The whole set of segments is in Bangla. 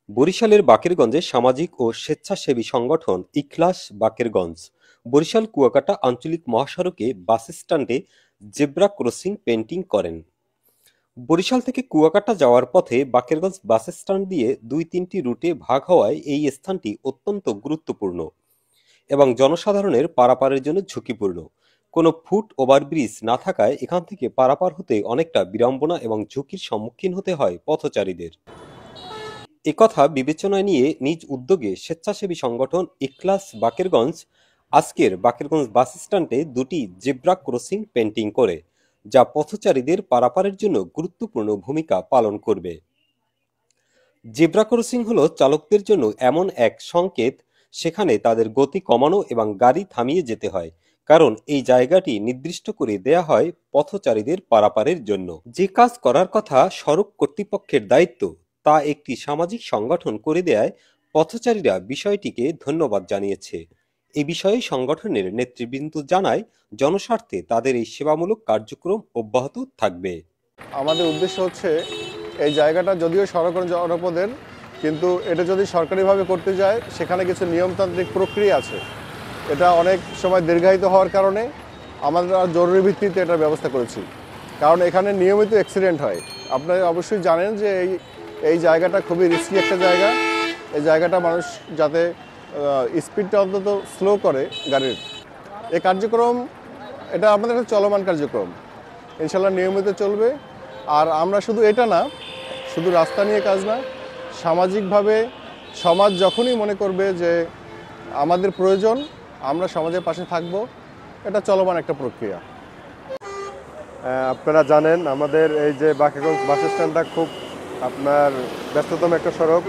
বরিশালের বাকেরগঞ্জে সামাজিক ও স্বেচ্ছাসেবী সংগঠন ইখলাস বাকেরগঞ্জ বরিশাল কুয়াকাটা আঞ্চলিক মহাসড়কে বাস স্ট্যান্ডে জেব্রা ক্রসিং পেইন্টিং করেন। বরিশাল থেকে কুয়াকাটা যাওয়ার পথে বাকেরগঞ্জ বাস স্ট্যান্ড দিয়ে ২-৩টি রুটে ভাগ হওয়ায় এই স্থানটি অত্যন্ত গুরুত্বপূর্ণ এবং জনসাধারণের পারাপারের জন্য ঝুঁকিপূর্ণ। কোনো ফুট ওভারব্রিজ না থাকায় এখান থেকে পারাপার হতে অনেকটা বিড়ম্বনা এবং ঝুঁকির সম্মুখীন হতে হয় পথচারীদের। একথা বিবেচনায় নিয়ে নিজ উদ্যোগে স্বেচ্ছাসেবী সংগঠন ইখলাস বাকেরগঞ্জ আজকের বাকেরগঞ্জ বাস স্ট্যান্ডে দুটি জেব্রা ক্রসিং পেইন্টিং করে, যা পথচারীদের পারাপারের জন্য গুরুত্বপূর্ণ ভূমিকা পালন করবে। জেব্রা ক্রসিং হলো চালকদের জন্য এমন এক সংকেত সেখানে তাদের গতি কমানো এবং গাড়ি থামিয়ে যেতে হয়, কারণ এই জায়গাটি নির্দিষ্ট করে দেয়া হয় পথচারীদের পারাপারের জন্য। যে কাজ করার কথা সড়ক কর্তৃপক্ষের দায়িত্ব, তা একটি সামাজিক সংগঠন করে দেয়ায় পথচারীরা বিষয়টিকে ধন্যবাদ জানিয়েছে। এ বিষয়ে সংগঠনের নেতৃবৃন্দ জানায়, জনস্বার্থে তাদের এই সেবামূলক কার্যক্রম অব্যাহত থাকবে। আমাদের উদ্দেশ্য হচ্ছে এই জায়গাটা যদিও সরকারি জনপদের, কিন্তু এটা যদি সরকারিভাবে করতে যায় সেখানে কিছু নিয়মতান্ত্রিক প্রক্রিয়া আছে। এটা অনেক সময় দীর্ঘায়িত হওয়ার কারণে আমরা জরুরি ভিত্তিতে এটার ব্যবস্থা করেছি, কারণ এখানে নিয়মিত অ্যাক্সিডেন্ট হয়। আপনারা অবশ্যই জানেন যে এই জায়গাটা খুবই রিস্কি একটা জায়গা। এই জায়গাটা মানুষ যাতে স্পিডটা অন্তত স্লো করে গাড়ির। এই কার্যক্রম এটা আমাদের একটা চলমান কার্যক্রম, ইনশাল্লাহ নিয়মিত চলবে। আর আমরা শুধু এটা না, শুধু রাস্তা নিয়ে কাজ না, সামাজিকভাবে সমাজ যখনই মনে করবে যে আমাদের প্রয়োজন, আমরা সমাজের পাশে থাকব। এটা চলমান একটা প্রক্রিয়া। আপনারা জানেন আমাদের এই যে বাকেরগঞ্জ বাস স্ট্যান্ডটা খুব আপনার ব্যস্ততম একটা সড়ক।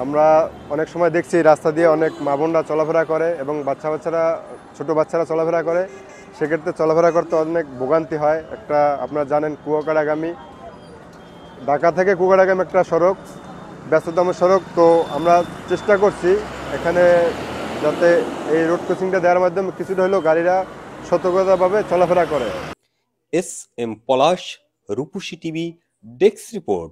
আমরা অনেক সময় দেখছি রাস্তা দিয়ে অনেক মা বোনরা চলাফেরা করে এবং ছোটো বাচ্চারা চলাফেরা করে। সেক্ষেত্রে চলাফেরা করতে অনেক ভোগান্তি হয়। একটা আপনারা জানেন কুয়াকাটাগামী, ঢাকা থেকে কুয়াকাটাগামী একটা সড়ক, ব্যস্ততম সড়ক। তো আমরা চেষ্টা করছি এখানে যাতে এই রোড ক্রসিংটা দেওয়ার মাধ্যমে কিছুটা হলেও গাড়িরা সতর্কতাভাবে চলাফেরা করে। এস এম পলাশ, রূপসী টিভি, ডেস্ক রিপোর্ট।